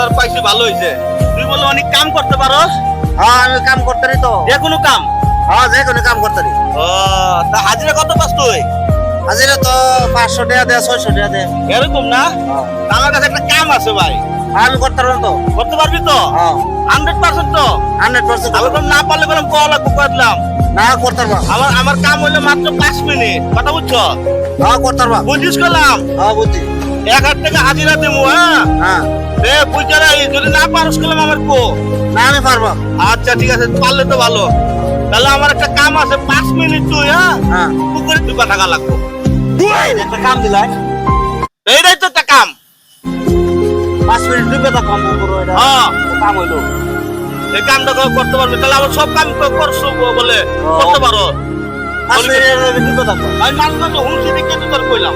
Number পাইছি ভালো হইছে। তুই বলে অনেক কাম করতে পারস? হ্যাঁ আমি কাম করতারি তো। যে কোনো কাম? হ্যাঁ যে কোনো কাম করতারি। ও তা হাজিরা কত পাস তুই? হাজিরা তো 500 টাকা দেয় 600 টাকা দেয়। এরকম না? তা আমার কাছে একটা কাম আছে ভাই, আমি করতে পারবো তো। করতে পারবি তো? হ্যাঁ 100% তো? 100% আমি তো না পারলে বললাম কল করলাম। না করতে পারবো। আমার কাম হইলো মাত্র 5 মিনিট, কথা বুঝছো? হ্যাঁ করতে পারবো। বুঝিস করলাম হ্যাঁ বুঝছি। 1000 টাকা হাজিরা দেবো। হ্যাঁ হ্যাঁ বুঝারা যদি না পারস করলাম আমার কো। না আমি পারবো। আচ্ছা ঠিক আছে, পারলে তো ভালো। তাহলে আমার একটা কাম আছে, 5 মিনিট তুই হ্যাঁ পুকুরে 2 টাকা লাগবে। এই একটা কাম দিলাই। এইটাই তো একটা কাম। 5 মিনিট ডুবে তো কম করো এটা। হ্যাঁ কাম হইলো। এই কামটা করতে পারবি, তাহলে আমার সব কাম করছো বলে করতে পারো। 5 মিনিট ডুবে থাকো। আমি মানুষ হুমকি দেখে তো তোর কইলাম।